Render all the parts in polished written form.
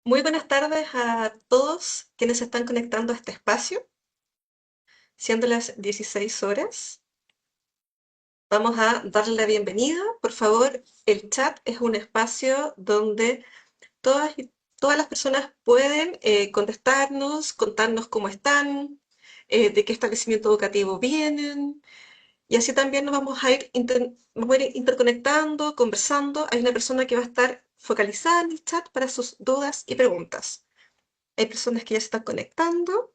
Muy buenas tardes a todos quienes se están conectando a este espacio, siendo las 16 horas. Vamos a darle la bienvenida. Por favor, el chat es un espacio donde todas las personas pueden contestarnos, contarnos cómo están, de qué establecimiento educativo vienen, y así también nos vamos a ir interconectando, conversando. Hay una persona que va a estar focalizada en el chat para sus dudas y preguntas. Hay personas que ya se están conectando.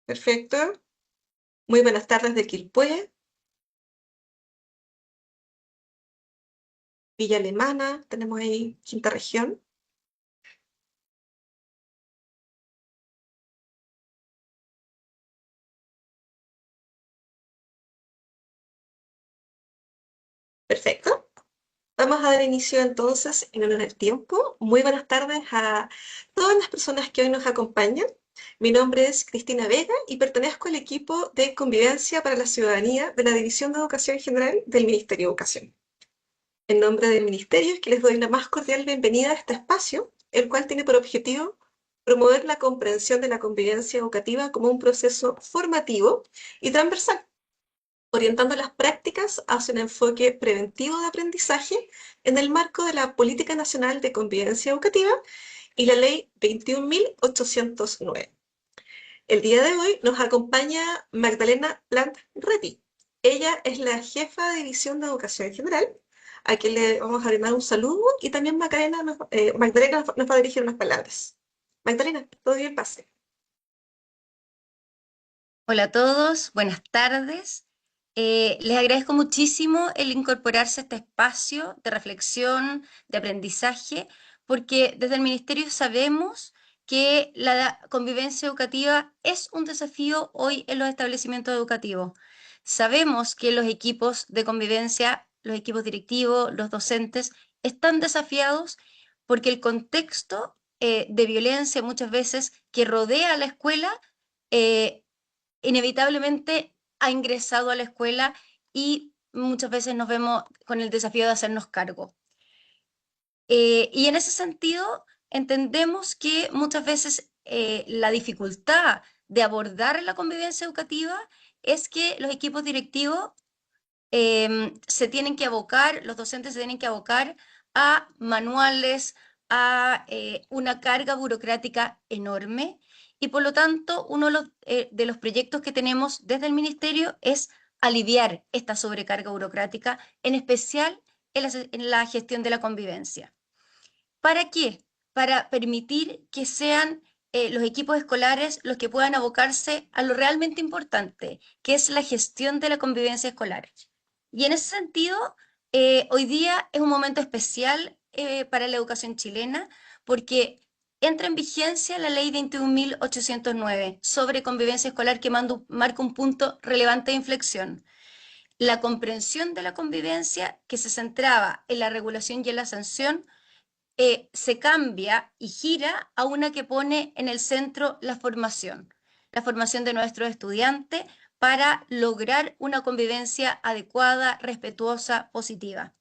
Perfecto. Muy buenas tardes de Quilpué, Villa Alemana, tenemos ahí quinta región. Perfecto. Vamos a dar inicio entonces en honor al tiempo. Muy buenas tardes a todas las personas que hoy nos acompañan. Mi nombre es Cristina Vega y pertenezco al equipo de Convivencia para la Ciudadanía de la División de Educación General del Ministerio de Educación. En nombre del Ministerio es que les doy la más cordial bienvenida a este espacio, el cual tiene por objetivo promover la comprensión de la convivencia educativa como un proceso formativo y transversal, orientando las prácticas hacia un enfoque preventivo de aprendizaje en el marco de la Política Nacional de Convivencia Educativa y la Ley 21.809. El día de hoy nos acompaña Magdalena Plant Reti. Ella es la jefa de División de Educación General, a quien le vamos a brindar un saludo, y también Magdalena nos va a dirigir unas palabras. Magdalena, todo bien, pase. Hola a todos, buenas tardes. Les agradezco muchísimo el incorporarse a este espacio de reflexión, de aprendizaje, porque desde el Ministerio sabemos que la convivencia educativa es un desafío hoy en los establecimientos educativos. Sabemos que los equipos de convivencia, los equipos directivos, los docentes, están desafiados porque el contexto de violencia muchas veces que rodea a la escuela eh, inevitablemente ha ingresado a la escuela y muchas veces nos vemos con el desafío de hacernos cargo. Y en ese sentido, entendemos que muchas veces la dificultad de abordar la convivencia educativa es que los equipos directivos se tienen que abocar, los docentes se tienen que abocar a manuales, a una carga burocrática enorme, y por lo tanto uno de los proyectos que tenemos desde el Ministerio es aliviar esta sobrecarga burocrática, en especial en la gestión de la convivencia. ¿Para qué? Para permitir que sean los equipos escolares los que puedan abocarse a lo realmente importante, que es la gestión de la convivencia escolar. Y en ese sentido, hoy día es un momento especial para la educación chilena, porque entra en vigencia la ley 21.809 sobre convivencia escolar, que marca un punto relevante de inflexión. La comprensión de la convivencia, que se centraba en la regulación y en la sanción, se cambia y gira a una que pone en el centro la formación de nuestros estudiantes para lograr una convivencia adecuada, respetuosa, positiva.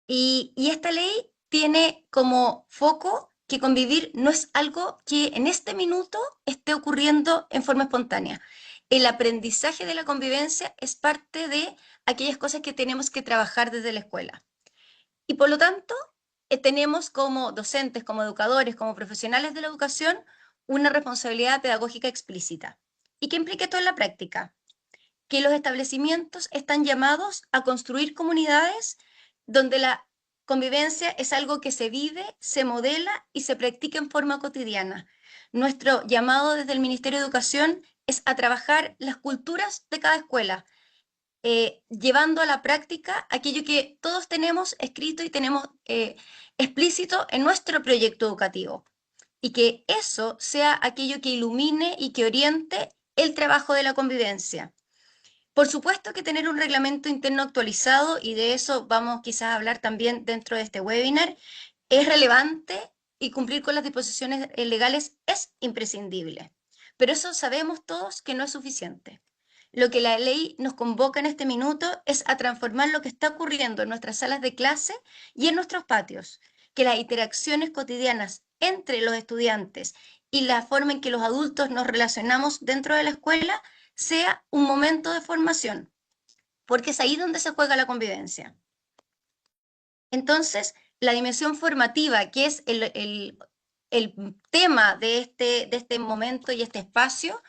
Y esta ley tiene como foco que convivir no es algo que en este minuto esté ocurriendo en forma espontánea. El aprendizaje de la convivencia es parte de aquellas cosas que tenemos que trabajar desde la escuela. Y por lo tanto, tenemos como docentes, como educadores, como profesionales de la educación, una responsabilidad pedagógica explícita. ¿Y qué implica esto en la práctica? Que los establecimientos están llamados a construir comunidades donde la convivencia es algo que se vive, se modela y se practica en forma cotidiana. Nuestro llamado desde el Ministerio de Educación es a trabajar las culturas de cada escuela, llevando a la práctica aquello que todos tenemos escrito y tenemos explícito en nuestro proyecto educativo. Y que eso sea aquello que ilumine y que oriente el trabajo de la convivencia. Por supuesto que tener un reglamento interno actualizado, y de eso vamos quizás a hablar también dentro de este webinar, es relevante, y cumplir con las disposiciones legales es imprescindible. pero eso sabemos todos que no es suficiente. Lo que la ley nos convoca en este minuto es a transformar lo que está ocurriendo en nuestras salas de clase y en nuestros patios, que las interacciones cotidianas entre los estudiantes y la forma en que los adultos nos relacionamos dentro de la escuela sea un momento de formación, porque es ahí donde se juega la convivencia. Entonces, la dimensión formativa, que es el tema de este momento y este espacio,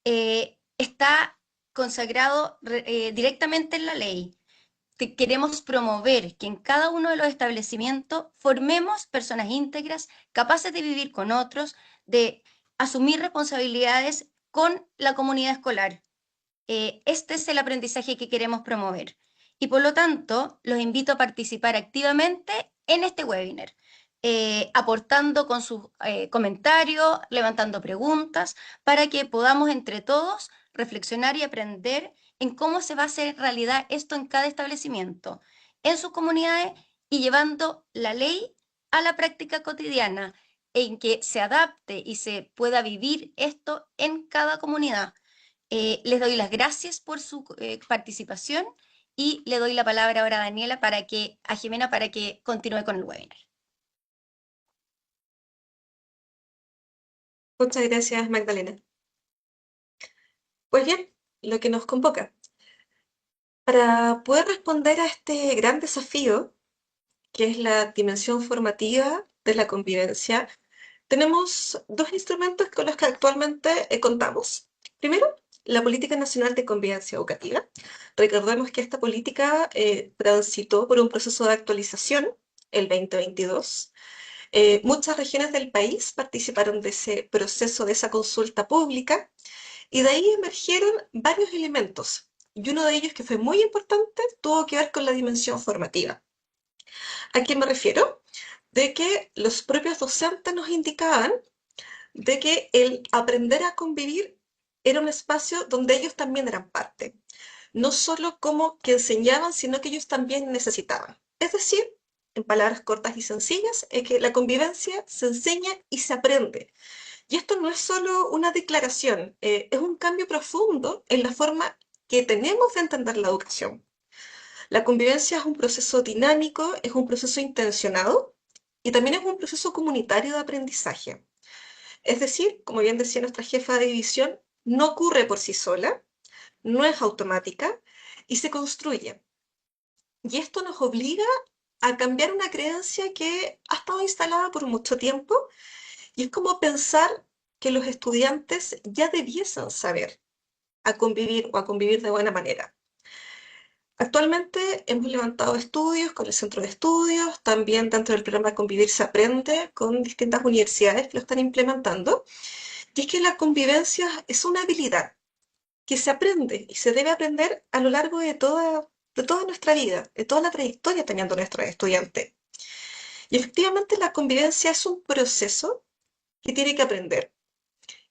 está consagrado directamente en la ley. Queremos promover que en cada uno de los establecimientos formemos personas íntegras, capaces de vivir con otros, de asumir responsabilidades con la comunidad escolar. Este es el aprendizaje que queremos promover. Y por lo tanto, los invito a participar activamente en este webinar, aportando con sus comentarios, levantando preguntas, para que podamos entre todos reflexionar y aprender en cómo se va a hacer realidad esto en cada establecimiento, en sus comunidades y llevando la ley a la práctica cotidiana, en que se adapte y se pueda vivir esto en cada comunidad. Les doy las gracias por su participación y le doy la palabra ahora a Daniela a Jimena para que continúe con el webinar. Muchas gracias, Magdalena. Pues bien, lo que nos convoca. Para poder responder a este gran desafío, que es la dimensión formativa de la convivencia, tenemos dos instrumentos con los que actualmente contamos. Primero, la Política Nacional de Convivencia Educativa. Recordemos que esta política transitó por un proceso de actualización el 2022. Muchas regiones del país participaron de ese proceso, de esa consulta pública, y de ahí emergieron varios elementos. Y uno de ellos, que fue muy importante, tuvo que ver con la dimensión formativa. ¿A qué me refiero? De que los propios docentes nos indicaban de que el aprender a convivir era un espacio donde ellos también eran parte. No solo como que enseñaban, sino que ellos también necesitaban. Es decir, en palabras cortas y sencillas, es que la convivencia se enseña y se aprende. Y esto no es solo una declaración, es un cambio profundo en la forma que tenemos de entender la educación. La convivencia es un proceso dinámico, es un proceso intencionado y también es un proceso comunitario de aprendizaje. Es decir, como bien decía nuestra jefa de división, no ocurre por sí sola, no es automática y se construye. Y esto nos obliga a cambiar una creencia que ha estado instalada por mucho tiempo y es como pensar que los estudiantes ya debiesen saber a convivir o a convivir de buena manera. Actualmente hemos levantado estudios con el Centro de Estudios, también dentro del programa Convivir se aprende con distintas universidades que lo están implementando. Y es que la convivencia es una habilidad que se aprende y se debe aprender a lo largo de toda nuestra vida, de toda la trayectoria teniendo nuestros estudiantes. Y efectivamente la convivencia es un proceso que tiene que aprender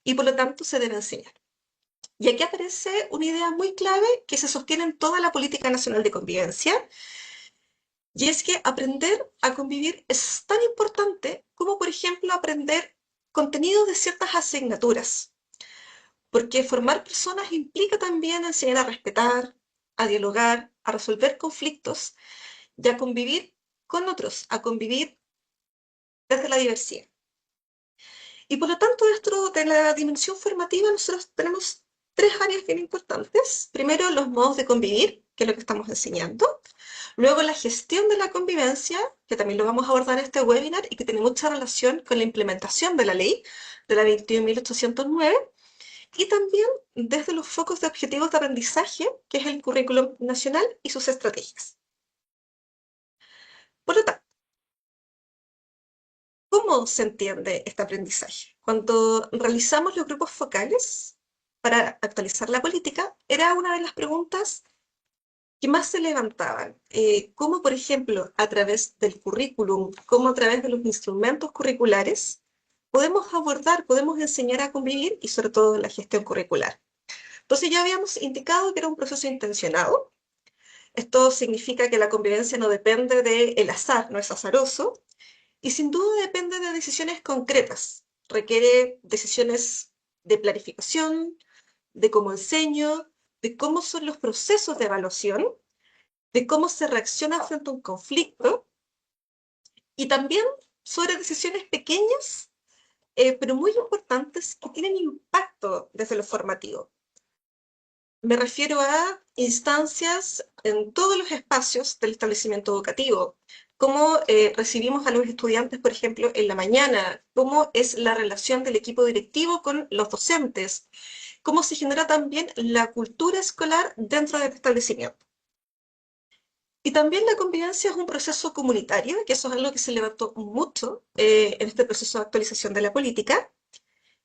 y por lo tanto se debe enseñar. Y aquí aparece una idea muy clave que se sostiene en toda la política nacional de convivencia, y es que aprender a convivir es tan importante como, por ejemplo, aprender contenido de ciertas asignaturas, porque formar personas implica también enseñar a respetar, a dialogar, a resolver conflictos y a convivir con otros, a convivir desde la diversidad. Y por lo tanto, dentro de la dimensión formativa, nosotros tenemos tres áreas bien importantes. Primero, los modos de convivir, que es lo que estamos enseñando. Luego, la gestión de la convivencia, que también lo vamos a abordar en este webinar y que tiene mucha relación con la implementación de la ley de la 21.809. Y también desde los focos de objetivos de aprendizaje, que es el currículum nacional y sus estrategias. Por lo tanto, ¿cómo se entiende este aprendizaje? Cuando realizamos los grupos focales para actualizar la política, era una de las preguntas que más se levantaban. ¿Cómo, por ejemplo, a través del currículum, cómo a través de los instrumentos curriculares, podemos abordar, podemos enseñar a convivir y sobre todo la gestión curricular? Entonces ya habíamos indicado que era un proceso intencionado. Esto significa que la convivencia no depende del azar, no es azaroso, y sin duda depende de decisiones concretas. Requiere decisiones de planificación, de cómo enseño, de cómo son los procesos de evaluación, de cómo se reacciona frente a un conflicto y también sobre decisiones pequeñas, pero muy importantes que tienen impacto desde lo formativo. Me refiero a instancias en todos los espacios del establecimiento educativo, cómo recibimos a los estudiantes, por ejemplo, en la mañana, cómo es la relación del equipo directivo con los docentes, cómo se genera también la cultura escolar dentro del establecimiento. Y también la convivencia es un proceso comunitario, que eso es algo que se levantó mucho en este proceso de actualización de la política,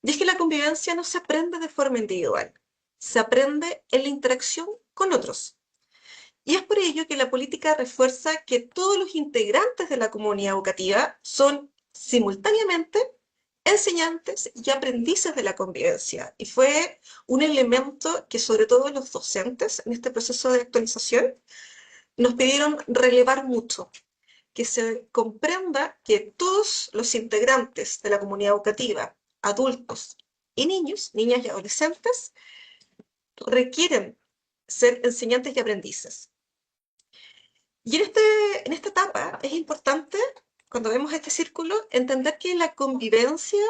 y es que la convivencia no se aprende de forma individual, se aprende en la interacción con otros. Y es por ello que la política refuerza que todos los integrantes de la comunidad educativa son simultáneamente enseñantes y aprendices de la convivencia. Y fue un elemento que sobre todo los docentes en este proceso de actualización nos pidieron relevar mucho, que se comprenda que todos los integrantes de la comunidad educativa, adultos y niños, niñas y adolescentes, requieren ser enseñantes y aprendices. Y en esta etapa es importante, cuando vemos este círculo, entender que la convivencia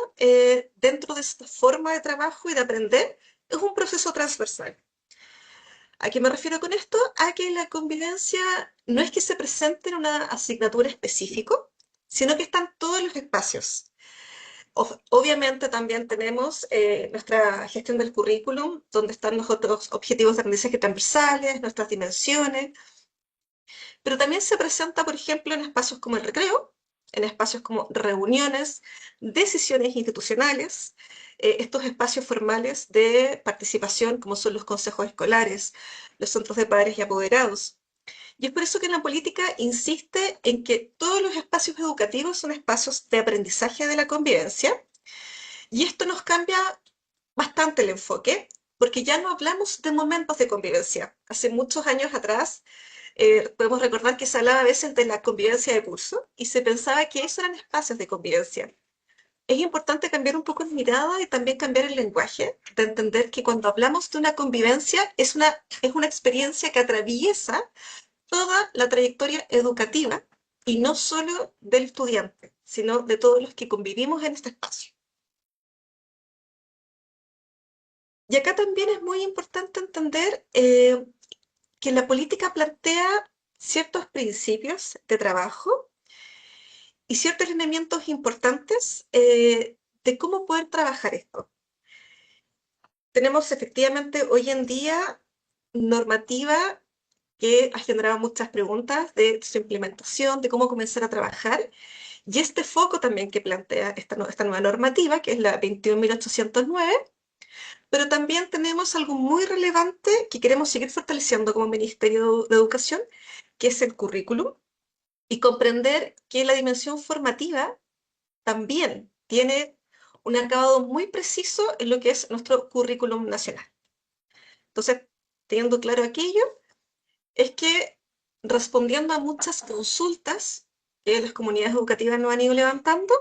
dentro de esta forma de trabajo y de aprender es un proceso transversal. ¿A qué me refiero con esto? A que la convivencia no es que se presente en una asignatura específica, sino que están todos los espacios. Obviamente también tenemos nuestra gestión del currículum, donde están los otros objetivos de aprendizaje transversales, nuestras dimensiones, pero también se presenta, por ejemplo, en espacios como el recreo, en espacios como reuniones, decisiones institucionales, estos espacios formales de participación, como son los consejos escolares, los centros de padres y apoderados. Y es por eso que la política insiste en que todos los espacios educativos son espacios de aprendizaje de la convivencia, y esto nos cambia bastante el enfoque, porque ya no hablamos de momentos de convivencia. Hace muchos años atrás, podemos recordar que se hablaba a veces de la convivencia de curso y se pensaba que esos eran espacios de convivencia. Es importante cambiar un poco de mirada y también cambiar el lenguaje, de entender que cuando hablamos de una convivencia es una experiencia que atraviesa toda la trayectoria educativa y no solo del estudiante, sino de todos los que convivimos en este espacio. Y acá también es muy importante entender que la política plantea ciertos principios de trabajo y ciertos lineamientos importantes de cómo poder trabajar esto. Tenemos efectivamente hoy en día normativa que ha generado muchas preguntas de su implementación, de cómo comenzar a trabajar, y este foco también que plantea esta nueva normativa, que es la 21.809, pero también tenemos algo muy relevante que queremos seguir fortaleciendo como Ministerio de Educación, que es el currículum, y comprender que la dimensión formativa también tiene un acabado muy preciso en lo que es nuestro currículum nacional. Entonces, teniendo claro aquello, es que respondiendo a muchas consultas que las comunidades educativas nos han ido levantando,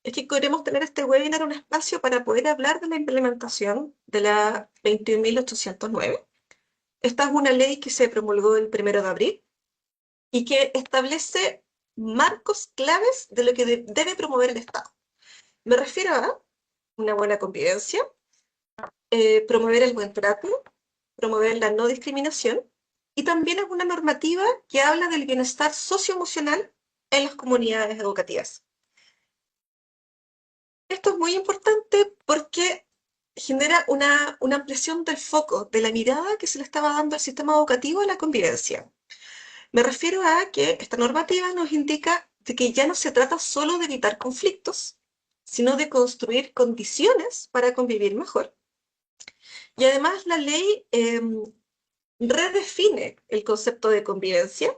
es que queremos tener este webinar un espacio para poder hablar de la implementación de la 21.809. Esta es una ley que se promulgó el 1 de abril y que establece marcos claves de lo que debe promover el Estado. Me refiero a una buena convivencia, promover el buen trato, promover la no discriminación, y también es una normativa que habla del bienestar socioemocional en las comunidades educativas. Esto es muy importante porque genera una ampliación del foco, de la mirada que se le estaba dando al sistema educativo a la convivencia. Me refiero a que esta normativa nos indica de que ya no se trata solo de evitar conflictos, sino de construir condiciones para convivir mejor. Y además la ley redefine el concepto de convivencia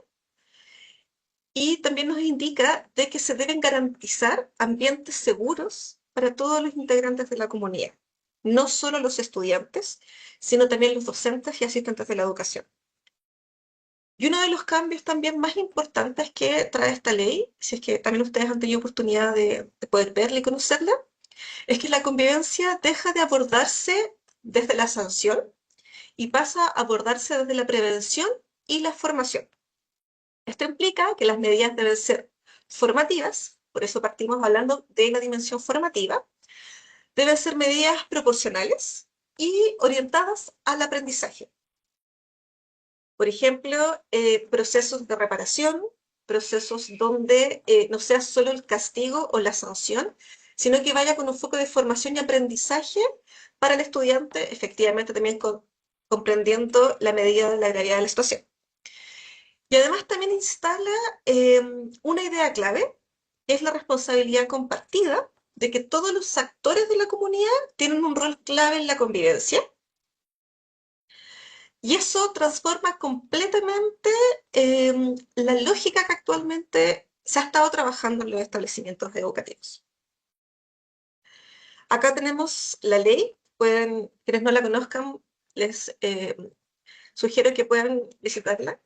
y también nos indica de que se deben garantizar ambientes seguros para todos los integrantes de la comunidad, no solo los estudiantes, sino también los docentes y asistentes de la educación. Y uno de los cambios también más importantes que trae esta ley, si es que también ustedes han tenido oportunidad de poder verla y conocerla, Es que la convivencia deja de abordarse desde la sanción y pasa a abordarse desde la prevención y la formación. Esto implica que las medidas deben ser formativas, por eso partimos hablando de la dimensión formativa, deben ser medidas proporcionales y orientadas al aprendizaje. Por ejemplo, procesos de reparación, procesos donde no sea solo el castigo o la sanción, sino que vaya con un foco de formación y aprendizaje para el estudiante, efectivamente también comprendiendo la medida de la gravedad de la situación. Y además también instala una idea clave, que es la responsabilidad compartida de que todos los actores de la comunidad tienen un rol clave en la convivencia. Y eso transforma completamente la lógica que actualmente se ha estado trabajando en los establecimientos educativos. Acá tenemos la ley, quienes no la conozcan, les sugiero que puedan visitarla.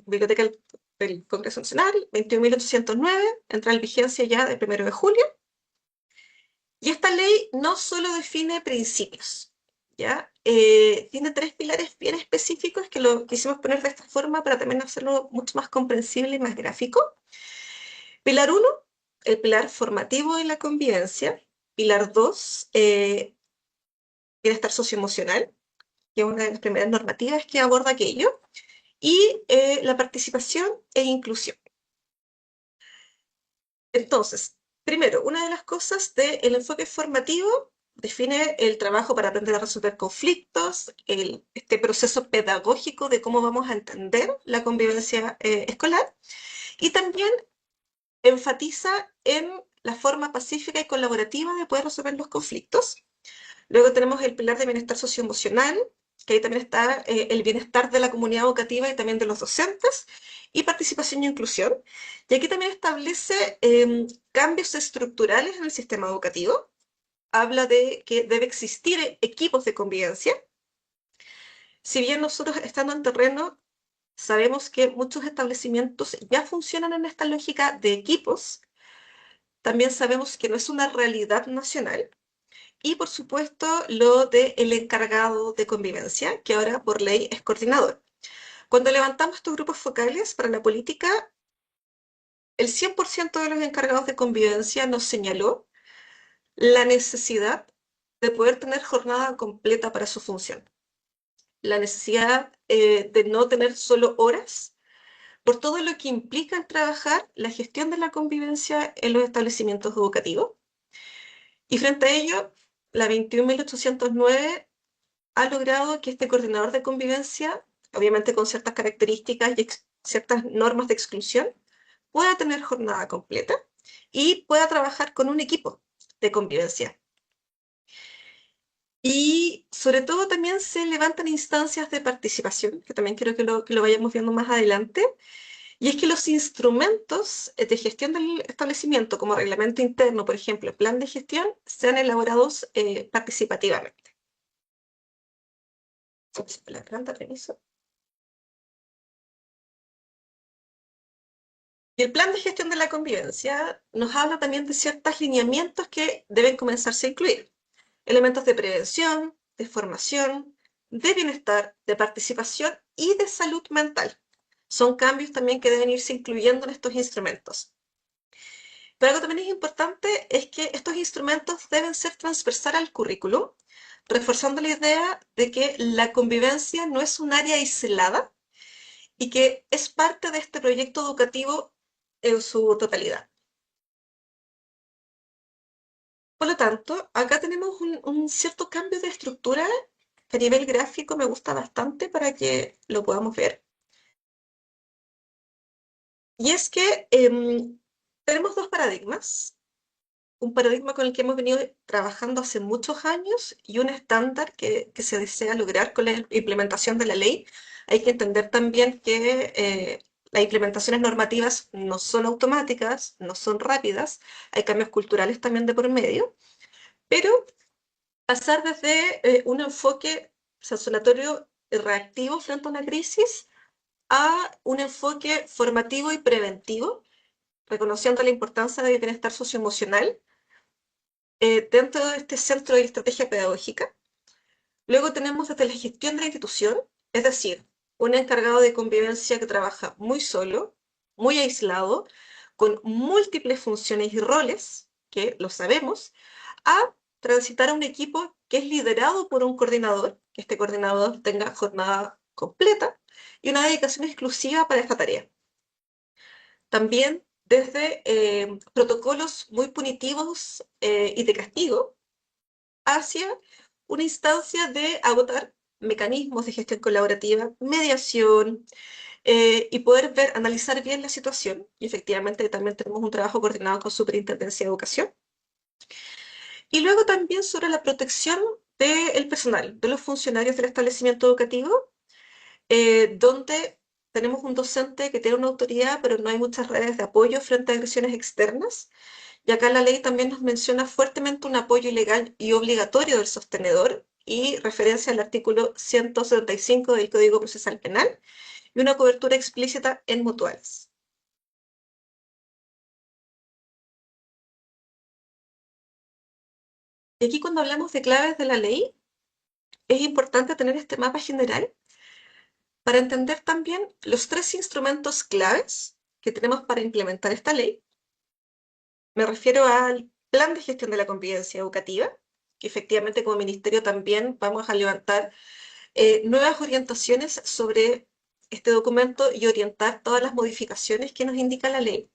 Biblioteca del Congreso Nacional, 21.809, entra en vigencia ya del 1 de julio. Y esta ley no solo define principios, ¿ya? Tiene tres pilares bien específicos que lo quisimos poner de esta forma para también hacerlo mucho más comprensible y más gráfico. Pilar 1, el pilar formativo de la convivencia. Pilar 2, bienestar socioemocional, que es una de las primeras normativas que aborda aquello. Y la participación e inclusión. Entonces, primero, una de las cosas del enfoque formativo define el trabajo para aprender a resolver conflictos, este proceso pedagógico de cómo vamos a entender la convivencia escolar, y también enfatiza en la forma pacífica y colaborativa de poder resolver los conflictos. Luego tenemos el pilar de bienestar socioemocional, que ahí también está el bienestar de la comunidad educativa y también de los docentes, y participación y inclusión. Y aquí también establece cambios estructurales en el sistema educativo. Habla de que debe existir equipos de convivencia. Si bien nosotros estando en terreno sabemos que muchos establecimientos ya funcionan en esta lógica de equipos, también sabemos que no es una realidad nacional. Y por supuesto lo del encargado de convivencia, que ahora por ley es coordinador. Cuando levantamos estos grupos focales para la política, el 100% de los encargados de convivencia nos señaló la necesidad de poder tener jornada completa para su función. La necesidad de no tener solo horas, por todo lo que implica en trabajar la gestión de la convivencia en los establecimientos educativos. Y frente a ello, la 21.809 ha logrado que este coordinador de convivencia, obviamente con ciertas características y ciertas normas de exclusión, pueda tener jornada completa y pueda trabajar con un equipo de convivencia. Y sobre todo también se levantan instancias de participación, que también quiero que lo vayamos viendo más adelante, y es que los instrumentos de gestión del establecimiento, como reglamento interno, por ejemplo, plan de gestión, sean elaborados participativamente. La planta, permiso. Y el plan de gestión de la convivencia nos habla también de ciertos lineamientos que deben comenzarse a incluir. Elementos de prevención, de formación, de bienestar, de participación y de salud mental. Son cambios también que deben irse incluyendo en estos instrumentos. Pero algo también es importante es que estos instrumentos deben ser transversales al currículum, reforzando la idea de que la convivencia no es un área aislada y que es parte de este proyecto educativo en su totalidad. Por lo tanto, acá tenemos un cierto cambio de estructura que a nivel gráfico me gusta bastante para que lo podamos ver. Y es que tenemos dos paradigmas. Un paradigma con el que hemos venido trabajando hace muchos años y un estándar que se desea lograr con la implementación de la ley. Hay que entender también que las implementaciones normativas no son automáticas, no son rápidas, hay cambios culturales también de por medio, pero pasar desde un enfoque sancionatorio y reactivo frente a una crisis a un enfoque formativo y preventivo, reconociendo la importancia del bienestar socioemocional, dentro de este centro de estrategia pedagógica. Luego tenemos desde la gestión de la institución, es decir, un encargado de convivencia que trabaja muy solo, muy aislado, con múltiples funciones y roles, que lo sabemos, a transitar a un equipo que es liderado por un coordinador, que este coordinador tenga jornada completa y una dedicación exclusiva para esta tarea. También desde protocolos muy punitivos y de castigo hacia una instancia de agotar mecanismos de gestión colaborativa, mediación, y poder ver, analizar bien la situación. Y efectivamente también tenemos un trabajo coordinado con Superintendencia de Educación. Y luego también sobre la protección del personal, de los funcionarios del establecimiento educativo, donde tenemos un docente que tiene una autoridad, pero no hay muchas redes de apoyo frente a agresiones externas. Y acá la ley también nos menciona fuertemente un apoyo legal y obligatorio del sostenedor y referencia al artículo 175 del Código Procesal Penal y una cobertura explícita en mutuales. Y aquí cuando hablamos de claves de la ley, es importante tener este mapa general para entender también los tres instrumentos claves que tenemos para implementar esta ley. Me refiero al plan de gestión de la convivencia educativa, que efectivamente como ministerio también vamos a levantar nuevas orientaciones sobre este documento y orientar todas las modificaciones que nos indica la ley.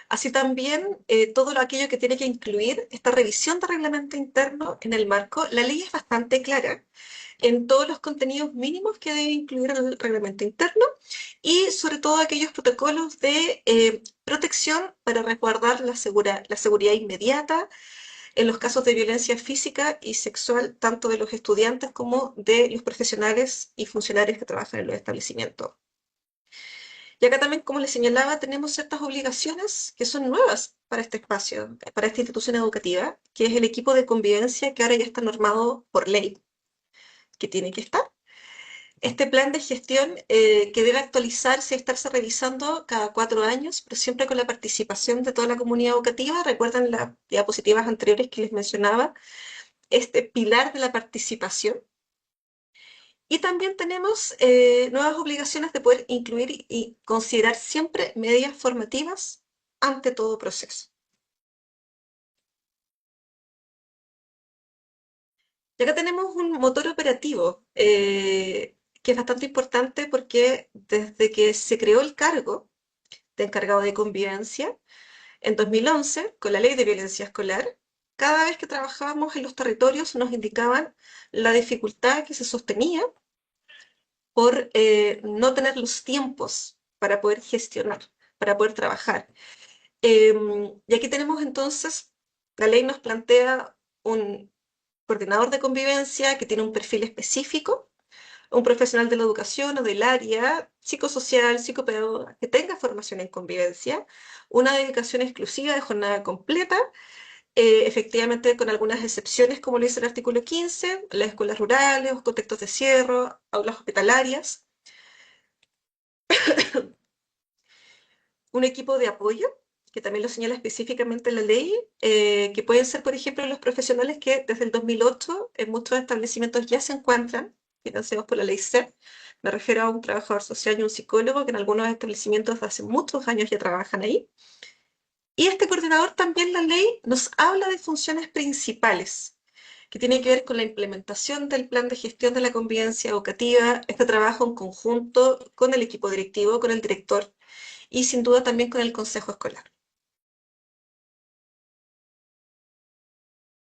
Así también todo aquello que tiene que incluir esta revisión de reglamento interno en el marco. La ley es bastante clara en todos los contenidos mínimos que debe incluir el reglamento interno y sobre todo aquellos protocolos de protección para resguardar la seguridad inmediata en los casos de violencia física y sexual, tanto de los estudiantes como de los profesionales y funcionarios que trabajan en los establecimientos. Y acá también, como les señalaba, tenemos ciertas obligaciones que son nuevas para este espacio, para esta institución educativa, que es el equipo de convivencia que ahora ya está normado por ley, que tiene que estar. Este plan de gestión que debe actualizarse y estarse revisando cada 4 años, pero siempre con la participación de toda la comunidad educativa. Recuerdan las diapositivas anteriores que les mencionaba, este pilar de la participación. Y también tenemos nuevas obligaciones de poder incluir y considerar siempre medidas formativas ante todo proceso. Y acá tenemos un motor operativo que es bastante importante porque desde que se creó el cargo de encargado de convivencia en 2011, con la ley de violencia escolar, cada vez que trabajábamos en los territorios nos indicaban la dificultad que se sostenía por no tener los tiempos para poder gestionar, para poder trabajar. Y aquí tenemos entonces, la ley nos plantea un coordinador de convivencia que tiene un perfil específico, un profesional de la educación o del área psicosocial, psicopedagoga, que tenga formación en convivencia, una dedicación exclusiva de jornada completa, efectivamente con algunas excepciones, como lo dice el artículo 15, las escuelas rurales, los contextos de cierre, aulas hospitalarias, un equipo de apoyo, que también lo señala específicamente la ley, que pueden ser, por ejemplo, los profesionales que desde el 2008 en muchos establecimientos ya se encuentran financiados por la ley SER. Me refiero a un trabajador social y un psicólogo que en algunos establecimientos desde hace muchos años ya trabajan ahí. Y este coordinador también la ley nos habla de funciones principales, que tiene que ver con la implementación del plan de gestión de la convivencia educativa, este trabajo en conjunto con el equipo directivo, con el director y sin duda también con el consejo escolar.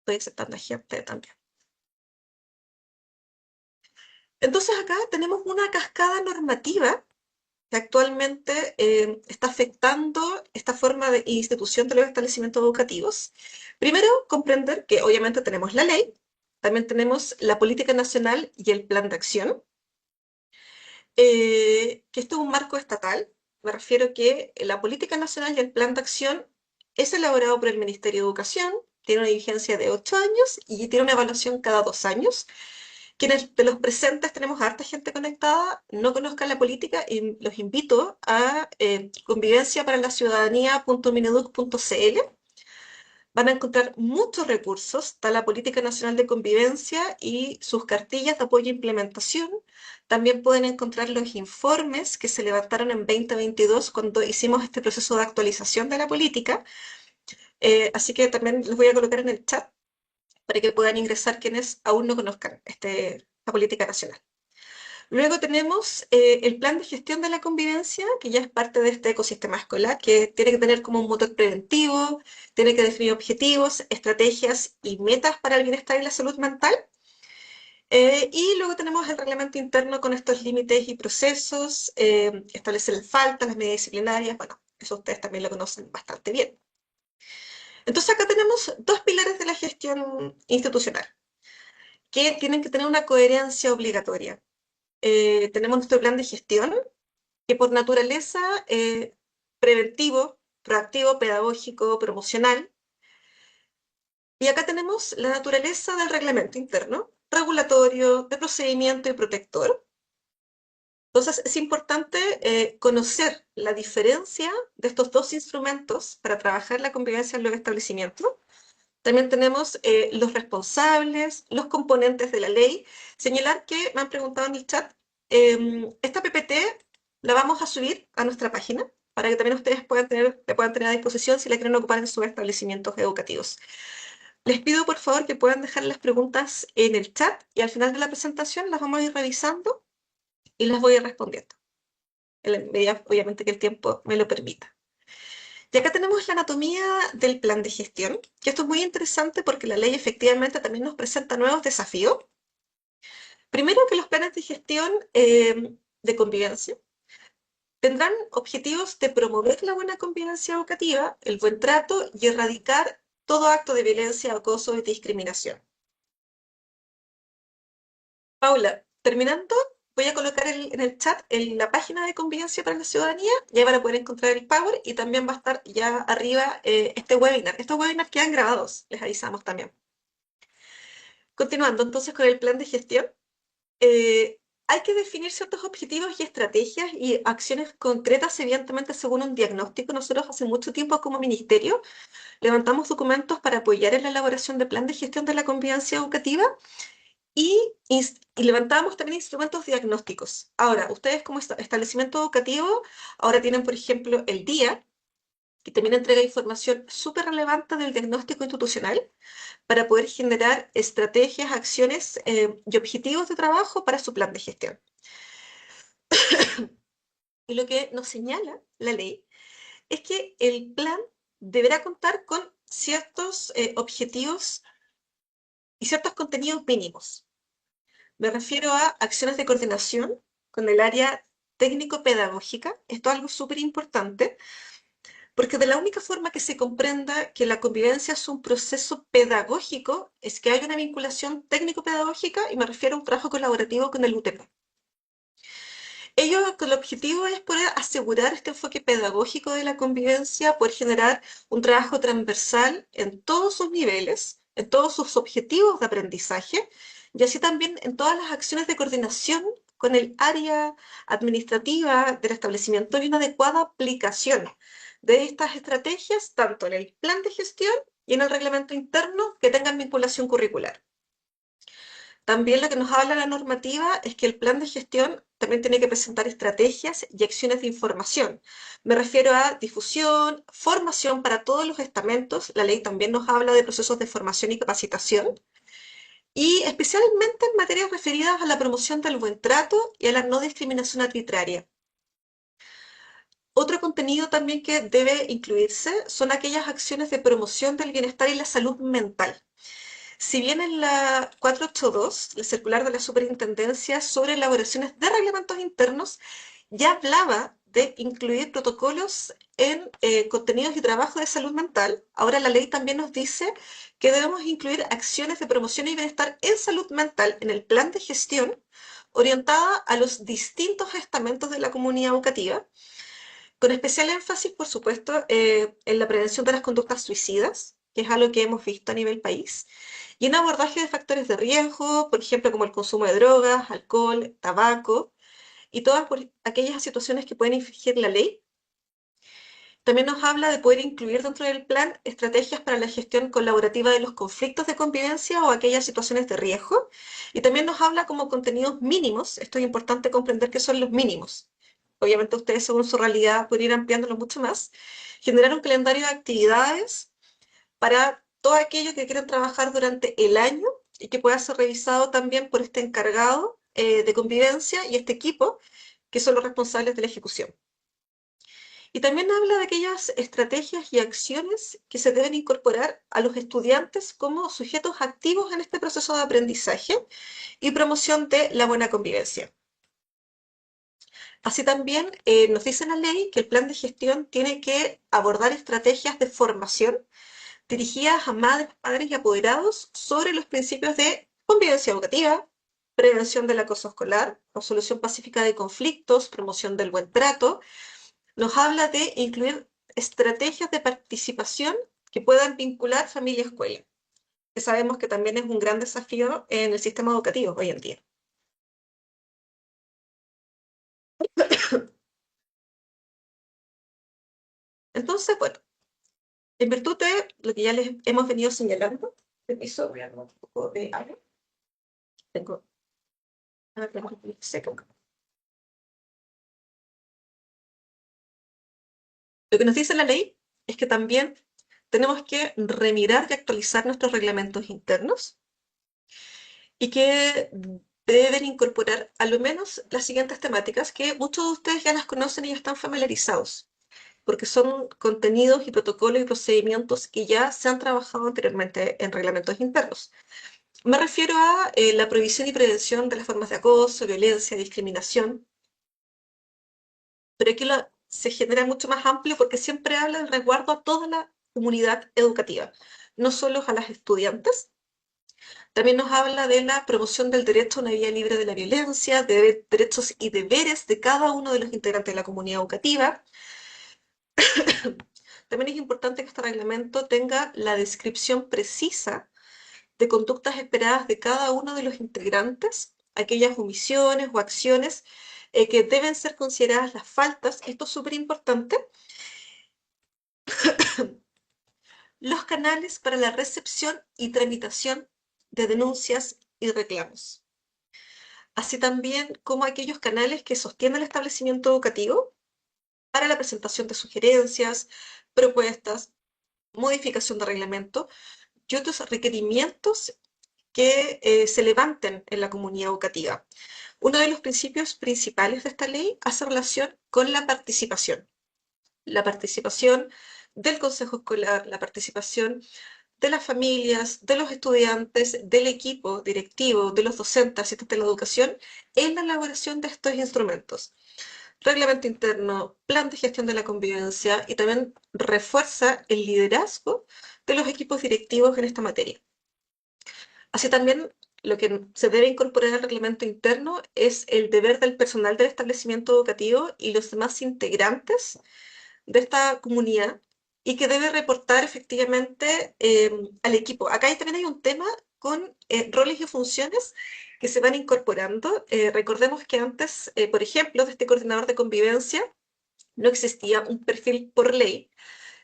Estoy aceptando a gente también. Entonces acá tenemos una cascada normativa que actualmente está afectando esta forma de institución de los establecimientos educativos. Primero, comprender que obviamente tenemos la ley, también tenemos la política nacional y el plan de acción, que esto es un marco estatal. Me refiero que la política nacional y el plan de acción es elaborado por el Ministerio de Educación, tiene una vigencia de 8 años y tiene una evaluación cada 2 años. Quienes de los presentes tenemos harta gente conectada, no conozcan la política y los invito a convivencia para la ciudadanía.mineduc.cl, Van a encontrar muchos recursos, está la Política Nacional de Convivencia y sus cartillas de apoyo e implementación. También pueden encontrar los informes que se levantaron en 2022 cuando hicimos este proceso de actualización de la política. Así que también les voy a colocar en el chat para que puedan ingresar quienes aún no conozcan esta política nacional. Luego tenemos el plan de gestión de la convivencia, que ya es parte de este ecosistema escolar, que tiene que tener como un motor preventivo, tiene que definir objetivos, estrategias y metas para el bienestar y la salud mental. Y luego tenemos el reglamento interno con estos límites y procesos, establecer las faltas, las medidas disciplinarias, bueno, eso ustedes también lo conocen bastante bien. Entonces acá tenemos dos pilares de la gestión institucional, que tienen que tener una coherencia obligatoria. Tenemos nuestro plan de gestión, que por naturaleza preventivo, proactivo, pedagógico, promocional. Y acá tenemos la naturaleza del reglamento interno, regulatorio, de procedimiento y protector. Entonces es importante conocer la diferencia de estos dos instrumentos para trabajar la convivencia en los establecimientos. También tenemos los responsables, los componentes de la ley. Señalar que me han preguntado en el chat, esta PPT la vamos a subir a nuestra página para que también ustedes la puedan tener a disposición si la quieren ocupar en sus establecimientos educativos. Les pido por favor que puedan dejar las preguntas en el chat y al final de la presentación las vamos a ir revisando y las voy a ir respondiendo, en la medida obviamente que el tiempo me lo permita. Y acá tenemos la anatomía del plan de gestión, que esto es muy interesante porque la ley efectivamente también nos presenta nuevos desafíos. Primero que los planes de gestión de convivencia tendrán objetivos de promover la buena convivencia educativa, el buen trato y erradicar todo acto de violencia, acoso y discriminación. Paula, terminando, voy a colocar en el chat la página de Convivencia para la Ciudadanía, ya van a poder encontrar el Power y también va a estar ya arriba este webinar. Estos webinars quedan grabados, les avisamos también. Continuando entonces con el plan de gestión, hay que definir ciertos objetivos y estrategias y acciones concretas, evidentemente según un diagnóstico. Nosotros hace mucho tiempo como ministerio levantamos documentos para apoyar en la elaboración de plan de gestión de la convivencia educativa y levantábamos también instrumentos diagnósticos. Ahora, ustedes como establecimiento educativo, ahora tienen, por ejemplo, el DIA, que también entrega información súper relevante del diagnóstico institucional para poder generar estrategias, acciones y objetivos de trabajo para su plan de gestión. Y lo que nos señala la ley es que el plan deberá contar con ciertos objetivos y ciertos contenidos mínimos. Me refiero a acciones de coordinación con el área técnico-pedagógica. Esto es algo súper importante, porque de la única forma que se comprenda que la convivencia es un proceso pedagógico es que haya una vinculación técnico-pedagógica, y me refiero a un trabajo colaborativo con el UTP. Ello con el objetivo es poder asegurar este enfoque pedagógico de la convivencia, poder generar un trabajo transversal en todos sus niveles, en todos sus objetivos de aprendizaje, y así también en todas las acciones de coordinación con el área administrativa del establecimiento y una adecuada aplicación de estas estrategias, tanto en el plan de gestión y en el reglamento interno que tengan vinculación curricular. También lo que nos habla la normativa es que el plan de gestión también tiene que presentar estrategias y acciones de información. Me refiero a difusión, formación para todos los estamentos. La ley también nos habla de procesos de formación y capacitación. Y especialmente en materias referidas a la promoción del buen trato y a la no discriminación arbitraria. Otro contenido también que debe incluirse son aquellas acciones de promoción del bienestar y la salud mental. Si bien en la 482, la circular de la superintendencia sobre elaboraciones de reglamentos internos, ya hablaba de incluir protocolos en contenidos y trabajo de salud mental, ahora la ley también nos dice que debemos incluir acciones de promoción y bienestar en salud mental en el plan de gestión orientada a los distintos estamentos de la comunidad educativa, con especial énfasis, por supuesto, en la prevención de las conductas suicidas, que es algo que hemos visto a nivel país, y en abordaje de factores de riesgo, por ejemplo, como el consumo de drogas, alcohol, tabaco, y todas aquellas situaciones que pueden infringir la ley. También nos habla de poder incluir dentro del plan estrategias para la gestión colaborativa de los conflictos de convivencia o aquellas situaciones de riesgo. Y también nos habla como contenidos mínimos. Esto es importante comprender qué son los mínimos. Obviamente ustedes según su realidad pueden ir ampliándolo mucho más. Generar un calendario de actividades para todo aquello que quieren trabajar durante el año y que pueda ser revisado también por este encargado de convivencia y este equipo que son los responsables de la ejecución. Y también habla de aquellas estrategias y acciones que se deben incorporar a los estudiantes como sujetos activos en este proceso de aprendizaje y promoción de la buena convivencia. Así también nos dice la ley que el plan de gestión tiene que abordar estrategias de formación dirigidas a madres, padres y apoderados sobre los principios de convivencia educativa, prevención del acoso escolar, resolución pacífica de conflictos, promoción del buen trato. Nos habla de incluir estrategias de participación que puedan vincular familia y escuela, que sabemos que también es un gran desafío en el sistema educativo hoy en día. Entonces, bueno, en virtud de lo que ya les hemos venido señalando, permiso, voy a tomar un poco de agua. Tengo seca. Lo que nos dice la ley es que también tenemos que remirar y actualizar nuestros reglamentos internos y que deben incorporar a lo menos las siguientes temáticas que muchos de ustedes ya las conocen y ya están familiarizados, porque son contenidos y protocolos y procedimientos que ya se han trabajado anteriormente en reglamentos internos. Me refiero a la prohibición y prevención de las formas de acoso, violencia, discriminación, pero aquí se genera mucho más amplio porque siempre habla del resguardo a toda la comunidad educativa, no solo a las estudiantes. También nos habla de la promoción del derecho a una vida libre de la violencia, de derechos y deberes de cada uno de los integrantes de la comunidad educativa. También es importante que este reglamento tenga la descripción precisa de conductas esperadas de cada uno de los integrantes, aquellas omisiones o acciones que deben ser consideradas las faltas, esto es súper importante, los canales para la recepción y tramitación de denuncias y reclamos, así también como aquellos canales que sostienen el establecimiento educativo para la presentación de sugerencias, propuestas, modificación de reglamento y otros requerimientos que se levanten en la comunidad educativa. Uno de los principios principales de esta ley hace relación con la participación del consejo escolar, la participación de las familias, de los estudiantes, del equipo directivo, de los docentes, asistentes de la educación, en la elaboración de estos instrumentos. Reglamento interno, plan de gestión de la convivencia y también refuerza el liderazgo de los equipos directivos en esta materia. Así también lo que se debe incorporar al reglamento interno es el deber del personal del establecimiento educativo y los demás integrantes de esta comunidad y que debe reportar efectivamente al equipo. Acá también hay un tema con roles y funciones que se van incorporando. Recordemos que antes, por ejemplo, de este coordinador de convivencia, no existía un perfil por ley.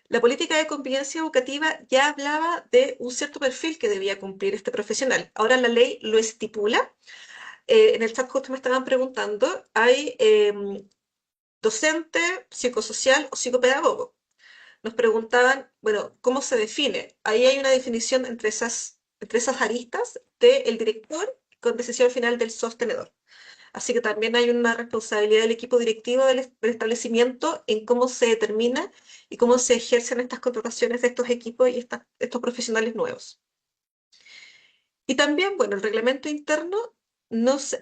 La política de convivencia educativa ya hablaba de un cierto perfil que debía cumplir este profesional. Ahora la ley lo estipula. En el chat justo me estaban preguntando, hay docente, psicosocial o psicopedagogo. Nos preguntaban, bueno, ¿cómo se define? Ahí hay una definición entre esas aristas del director con decisión final del sostenedor. Así que también hay una responsabilidad del equipo directivo del establecimiento en cómo se determina y cómo se ejercen estas contrataciones de estos equipos y estos profesionales nuevos. Y también, bueno, el reglamento interno nos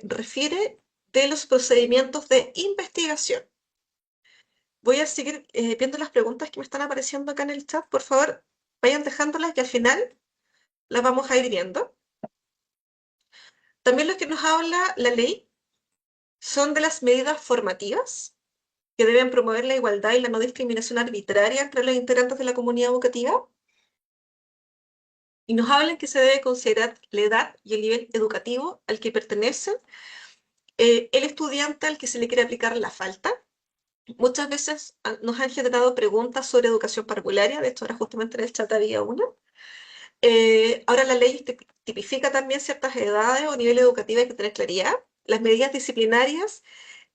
refiere de los procedimientos de investigación. Voy a seguir viendo las preguntas que me están apareciendo acá en el chat. Por favor, vayan dejándolas y al final las vamos a ir viendo. También lo que nos habla la ley son de las medidas formativas que deben promover la igualdad y la no discriminación arbitraria entre los integrantes de la comunidad educativa. Y nos hablan que se debe considerar la edad y el nivel educativo al que pertenece el estudiante al que se le quiere aplicar la falta. Muchas veces nos han generado preguntas sobre educación parvularia, de hecho ahora justamente en el chat había una. Ahora la ley tipifica también ciertas edades o niveles educativos, hay que tener claridad. Las medidas disciplinarias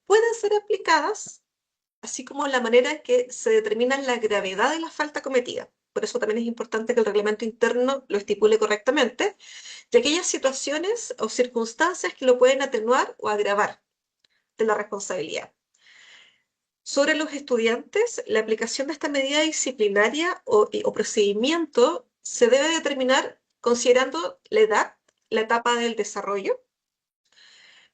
pueden ser aplicadas, así como la manera en que se determina la gravedad de la falta cometida. Por eso también es importante que el reglamento interno lo estipule correctamente, de aquellas situaciones o circunstancias que lo pueden atenuar o agravar de la responsabilidad. Sobre los estudiantes, la aplicación de esta medida disciplinaria o procedimiento se debe determinar considerando la edad, la etapa del desarrollo.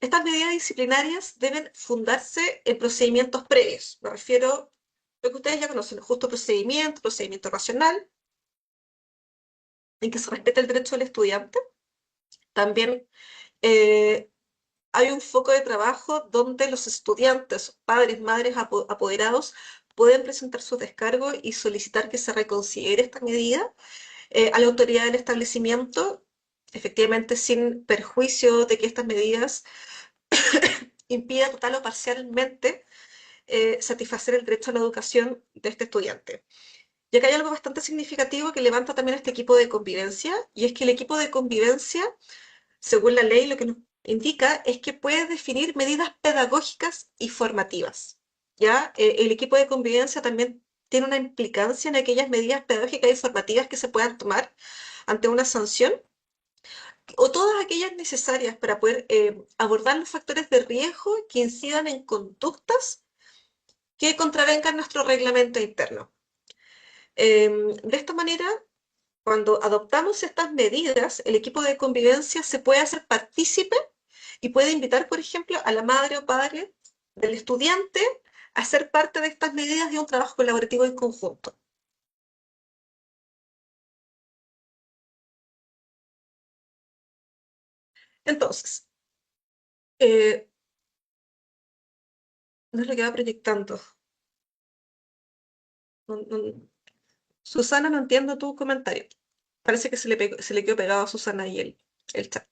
Estas medidas disciplinarias deben fundarse en procedimientos previos. Me refiero a lo que ustedes ya conocen, justo procedimiento, procedimiento racional, en que se respete el derecho del estudiante. También eh, hay un foco de trabajo donde los estudiantes, padres, madres, apoderados, pueden presentar sus descargos y solicitar que se reconsidere esta medida a la autoridad del establecimiento, efectivamente sin perjuicio de que estas medidas impidan total o parcialmente satisfacer el derecho a la educación de este estudiante. Y acá hay algo bastante significativo que levanta también este equipo de convivencia, y es que el equipo de convivencia, según la ley, lo que nos indica es que puede definir medidas pedagógicas y formativas. ¿Ya? El equipo de convivencia también tiene una implicancia en aquellas medidas pedagógicas y formativas que se puedan tomar ante una sanción, o todas aquellas necesarias para poder abordar los factores de riesgo que incidan en conductas que contravengan nuestro reglamento interno. De esta manera, cuando adoptamos estas medidas, el equipo de convivencia se puede hacer partícipe y puede invitar, por ejemplo, a la madre o padre del estudiante a ser parte de estas medidas de un trabajo colaborativo en conjunto. Entonces, eh, no es lo que va proyectando. No, no, Susana, no entiendo tu comentario. Parece que se le quedó pegado a Susana y el chat.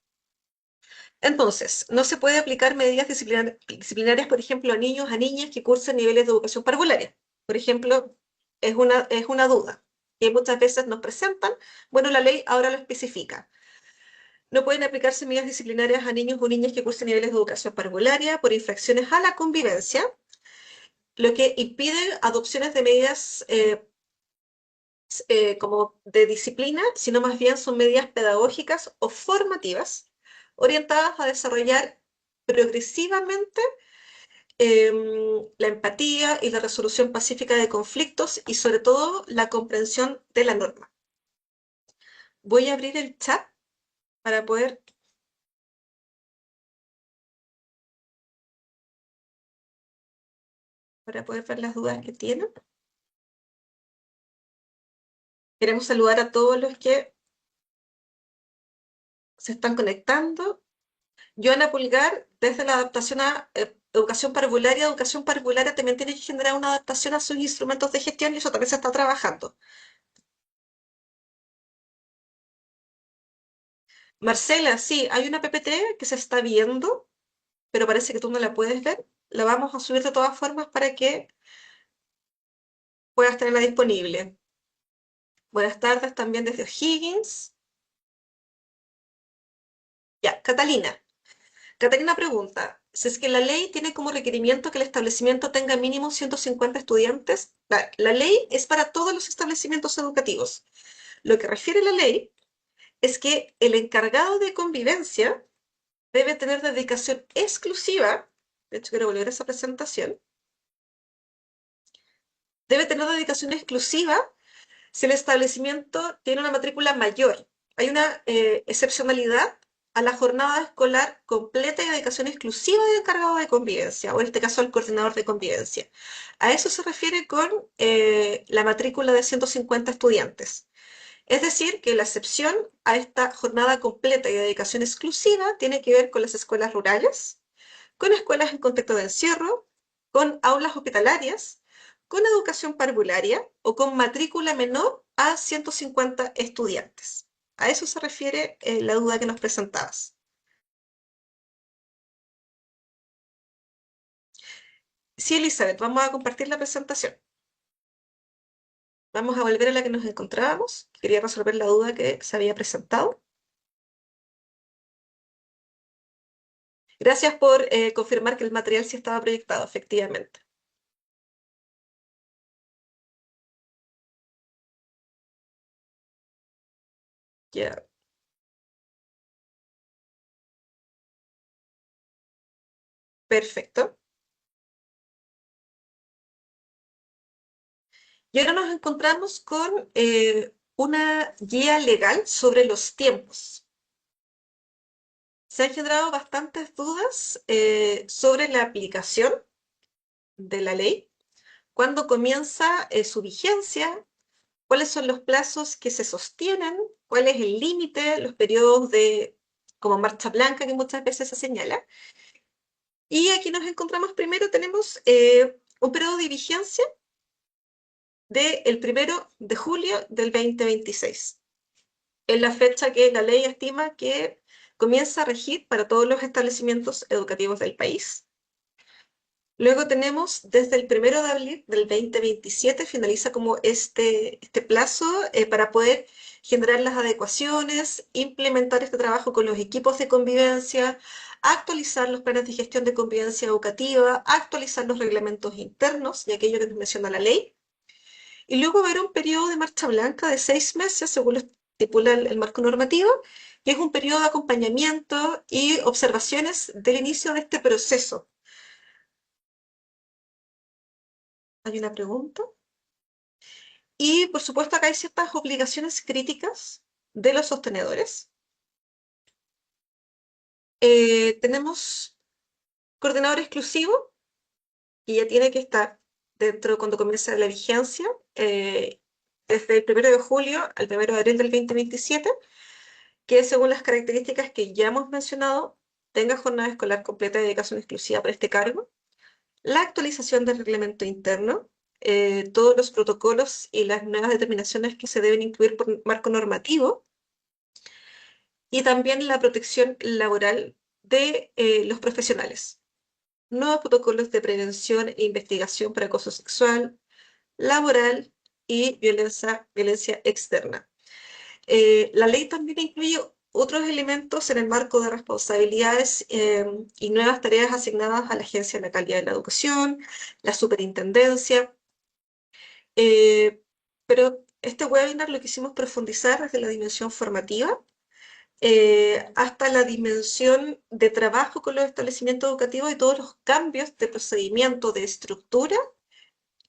Entonces, no se puede aplicar medidas disciplinarias, por ejemplo, a niños, a niñas que cursen niveles de educación parvularia. Por ejemplo, es una duda que muchas veces nos presentan. Bueno, la ley ahora lo especifica. No pueden aplicarse medidas disciplinarias a niños o niñas que cursen niveles de educación parvularia por infracciones a la convivencia, lo que impide adopciones de medidas como de disciplina, sino más bien son medidas pedagógicas o formativas orientadas a desarrollar progresivamente la empatía y la resolución pacífica de conflictos y sobre todo la comprensión de la norma. Voy a abrir el chat para poder, para poder ver las dudas que tienen. Queremos saludar a todos los que se están conectando. Joana Pulgar, desde la adaptación a educación parvularia también tiene que generar una adaptación a sus instrumentos de gestión y eso también se está trabajando. Marcela, sí, hay una PPT que se está viendo, pero parece que tú no la puedes ver. La vamos a subir de todas formas para que puedas tenerla disponible. Buenas tardes también desde O'Higgins. Ya, Catalina. Catalina pregunta, si es que la ley tiene como requerimiento que el establecimiento tenga mínimo 150 estudiantes, la ley es para todos los establecimientos educativos. Lo que refiere la ley es que el encargado de convivencia debe tener dedicación exclusiva, de hecho quiero volver a esa presentación, debe tener dedicación exclusiva si el establecimiento tiene una matrícula mayor. Hay una excepcionalidad a la jornada escolar completa y dedicación exclusiva del encargado de convivencia, o en este caso al coordinador de convivencia. A eso se refiere con la matrícula de 150 estudiantes. Es decir, que la excepción a esta jornada completa y dedicación exclusiva tiene que ver con las escuelas rurales, con escuelas en contexto de encierro, con aulas hospitalarias, con educación parvularia o con matrícula menor a 150 estudiantes. A eso se refiere la duda que nos presentabas. Sí, Elizabeth, vamos a compartir la presentación. Vamos a volver a la que nos encontrábamos. Quería resolver la duda que se había presentado. Gracias por confirmar que el material sí estaba proyectado, efectivamente. Ya, perfecto. Y ahora nos encontramos con una guía legal sobre los tiempos. Se han generado bastantes dudas sobre la aplicación de la ley, cuándo comienza su vigencia, cuáles son los plazos que se sostienen, cuál es el límite, los periodos de como marcha blanca que muchas veces se señala. Y aquí nos encontramos primero, tenemos un periodo de vigencia del 1 de julio del 2026. Es la fecha que la ley estima que comienza a regir para todos los establecimientos educativos del país. Luego tenemos desde el 1 de abril del 2027, finaliza como este plazo para poder generar las adecuaciones, implementar este trabajo con los equipos de convivencia, actualizar los planes de gestión de convivencia educativa, actualizar los reglamentos internos y aquello que nos menciona la ley. Y luego haber un periodo de marcha blanca de 6 meses, según lo estipula el marco normativo, que es un periodo de acompañamiento y observaciones del inicio de este proceso. ¿Hay una pregunta? Y por supuesto acá hay ciertas obligaciones críticas de los sostenedores. Tenemos coordinador exclusivo, que ya tiene que estar dentro cuando comienza la vigencia, desde el 1 de julio al 1 de abril del 2027, que según las características que ya hemos mencionado, tenga jornada escolar completa de dedicación exclusiva para este cargo, la actualización del reglamento interno, todos los protocolos y las nuevas determinaciones que se deben incluir por marco normativo, y también la protección laboral de los profesionales. Nuevos protocolos de prevención e investigación para acoso sexual, laboral y violencia externa. La ley también incluye otros elementos en el marco de responsabilidades y nuevas tareas asignadas a la Agencia de la Calidad de la Educación, la Superintendencia, pero este webinar lo quisimos profundizar desde la dimensión formativa hasta la dimensión de trabajo con los establecimientos educativos y todos los cambios de procedimiento, de estructura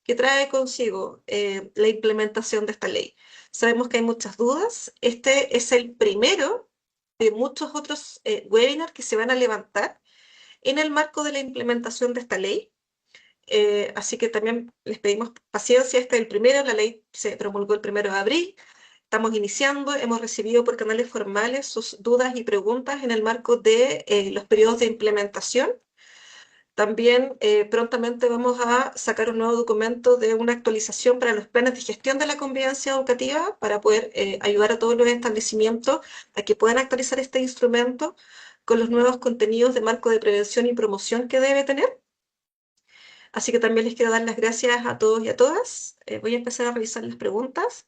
que trae consigo la implementación de esta ley. Sabemos que hay muchas dudas. Este es el primero de muchos otros webinars que se van a levantar en el marco de la implementación de esta ley. Así que también les pedimos paciencia. Este es el primero, la ley se promulgó el 1 de abril. Estamos iniciando, hemos recibido por canales formales sus dudas y preguntas en el marco de los periodos de implementación. También prontamente vamos a sacar un nuevo documento de una actualización para los planes de gestión de la convivencia educativa para poder ayudar a todos los establecimientos a que puedan actualizar este instrumento con los nuevos contenidos de marco de prevención y promoción que debe tener. Así que también les quiero dar las gracias a todos y a todas. Voy a empezar a revisar las preguntas.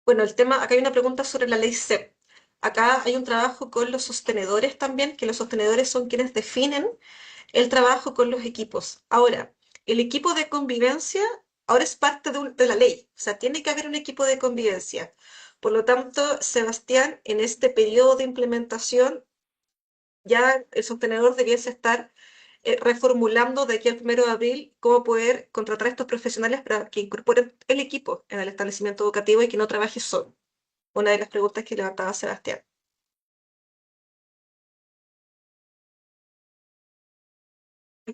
Bueno, el tema, acá hay una pregunta sobre la ley CEP. Acá hay un trabajo con los sostenedores también, que los sostenedores son quienes definen el trabajo con los equipos. Ahora, el equipo de convivencia ahora es parte de la ley, o sea, tiene que haber un equipo de convivencia. Por lo tanto, Sebastián, en este periodo de implementación, ya el sostenedor debiese estar reformulando de aquí al 1 de abril cómo poder contratar a estos profesionales para que incorporen el equipo en el establecimiento educativo y que no trabaje solo. Una de las preguntas que levantaba Sebastián.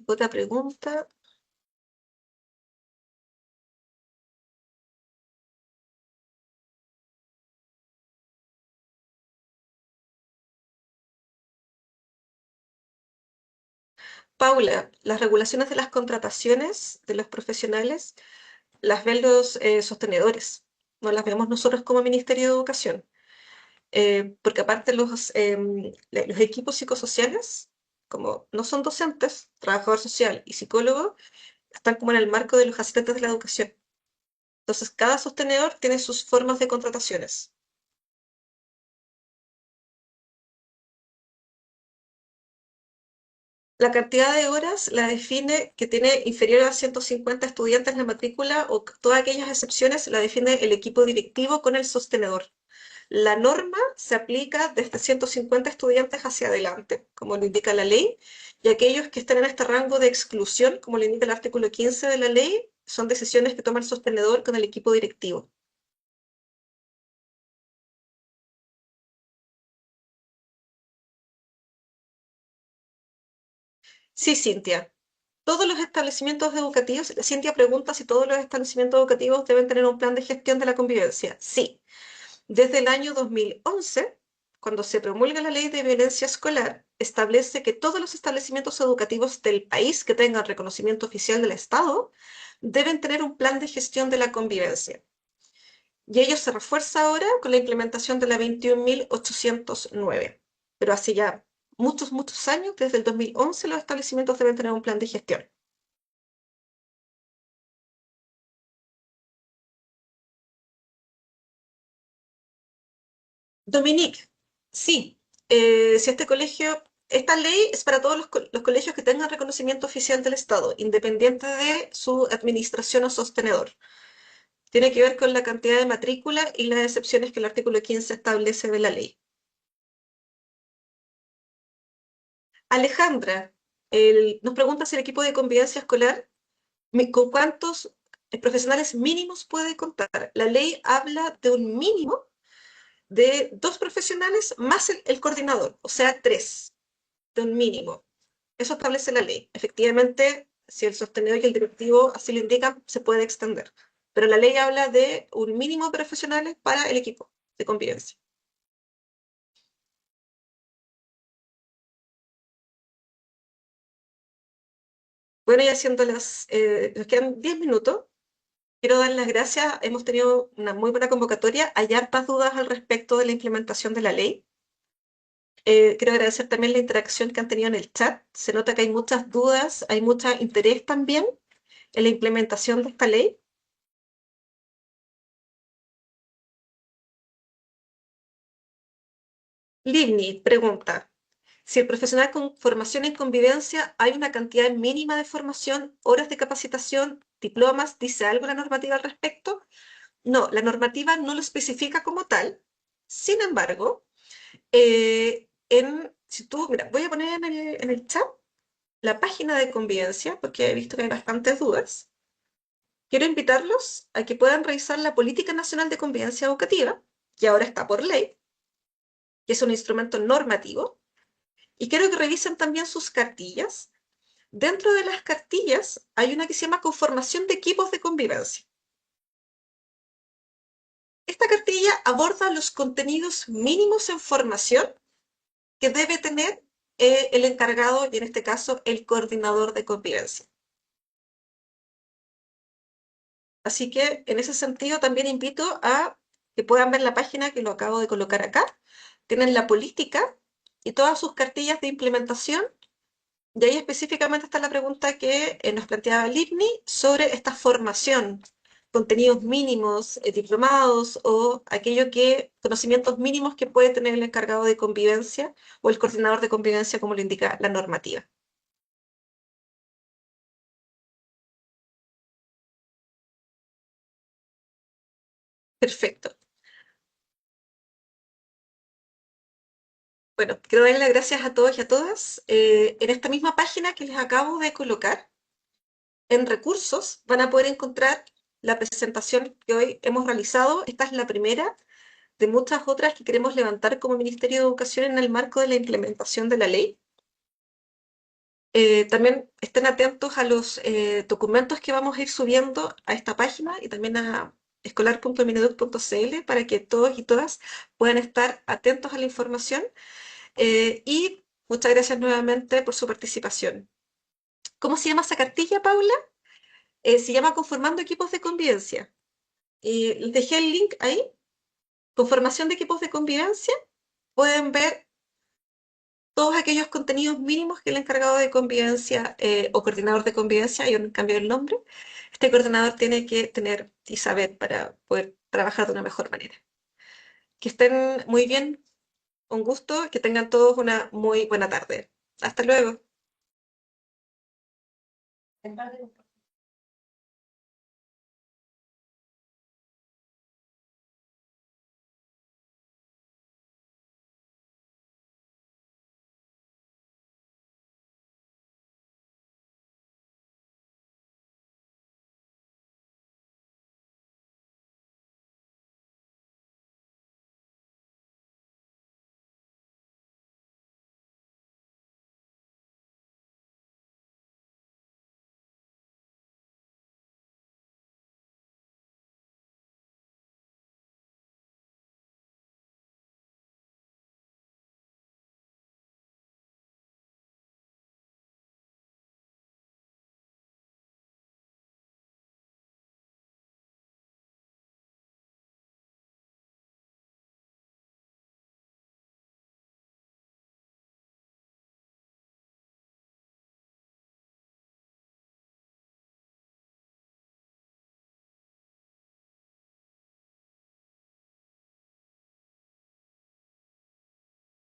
Otra pregunta. Paula, las regulaciones de las contrataciones de los profesionales las ven los sostenedores, no las vemos nosotros como Ministerio de Educación. Porque aparte los equipos psicosociales, como no son docentes, trabajador social y psicólogo, están como en el marco de los asistentes de la educación. Entonces, cada sostenedor tiene sus formas de contrataciones. La cantidad de horas la define que tiene inferior a 150 estudiantes en la matrícula o todas aquellas excepciones la define el equipo directivo con el sostenedor. La norma se aplica desde 150 estudiantes hacia adelante, como lo indica la ley, y aquellos que estén en este rango de exclusión, como lo indica el artículo 15 de la ley, son decisiones que toma el sostenedor con el equipo directivo. Sí, Cintia. Todos los establecimientos educativos, Cintia pregunta si todos los establecimientos educativos deben tener un plan de gestión de la convivencia. Sí, desde el año 2011, cuando se promulga la ley de violencia escolar, establece que todos los establecimientos educativos del país que tengan reconocimiento oficial del Estado deben tener un plan de gestión de la convivencia. Y ello se refuerza ahora con la implementación de la 21.809. Pero hace ya muchos, muchos años, desde el 2011, los establecimientos deben tener un plan de gestión. Dominique, sí, si este colegio, esta ley es para todos los colegios que tengan reconocimiento oficial del Estado, independiente de su administración o sostenedor. Tiene que ver con la cantidad de matrícula y las excepciones que el artículo 15 establece de la ley. Alejandra, nos pregunta si el equipo de convivencia escolar, con cuántos profesionales mínimos puede contar. La ley habla de un mínimo de 2 profesionales más el coordinador, o sea, 3 de un mínimo. Eso establece la ley. Efectivamente, si el sostenedor y el directivo así lo indican, se puede extender. Pero la ley habla de un mínimo de profesionales para el equipo de convivencia. Bueno, y haciendo nos quedan 10 minutos. Quiero dar las gracias. Hemos tenido una muy buena convocatoria. Hay hartas dudas al respecto de la implementación de la ley. Quiero agradecer también la interacción que han tenido en el chat. Se nota que hay muchas dudas, hay mucho interés también en la implementación de esta ley. Livni pregunta, si el profesional con formación en convivencia hay una cantidad mínima de formación, horas de capacitación, diplomas, ¿dice algo la normativa al respecto? No, la normativa no lo especifica como tal. Sin embargo, si tú, mira, voy a poner en el chat la página de convivencia, porque he visto que hay bastantes dudas. Quiero invitarlos a que puedan revisar la Política Nacional de Convivencia Educativa, que ahora está por ley, que es un instrumento normativo, y quiero que revisen también sus cartillas. Dentro de las cartillas hay una que se llama Conformación de Equipos de Convivencia. Esta cartilla aborda los contenidos mínimos en formación que debe tener el encargado, y en este caso el coordinador de convivencia. Así que en ese sentido también invito a que puedan ver la página que lo acabo de colocar acá. Tienen la política y todas sus cartillas de implementación. Y ahí específicamente está la pregunta que nos planteaba Livni sobre esta formación, contenidos mínimos, diplomados o conocimientos mínimos que puede tener el encargado de convivencia o el coordinador de convivencia, como lo indica la normativa. Perfecto. Bueno, quiero darle las gracias a todos y a todas. En esta misma página que les acabo de colocar, en recursos, van a poder encontrar la presentación que hoy hemos realizado. Esta es la primera de muchas otras que queremos levantar como Ministerio de Educación en el marco de la implementación de la ley. También estén atentos a los documentos que vamos a ir subiendo a esta página y también a escolar.mineduc.cl para que todos y todas puedan estar atentos a la información. Y muchas gracias nuevamente por su participación. ¿Cómo se llama esa cartilla, Paula? Se llama Conformando Equipos de Convivencia. Y les dejé el link ahí, Conformación de Equipos de Convivencia. Pueden ver todos aquellos contenidos mínimos que el encargado de convivencia o coordinador de convivencia, yo no cambio el nombre, este coordinador tiene que tener y saber para poder trabajar de una mejor manera. Que estén muy bien, un gusto, que tengan todos una muy buena tarde. Hasta luego.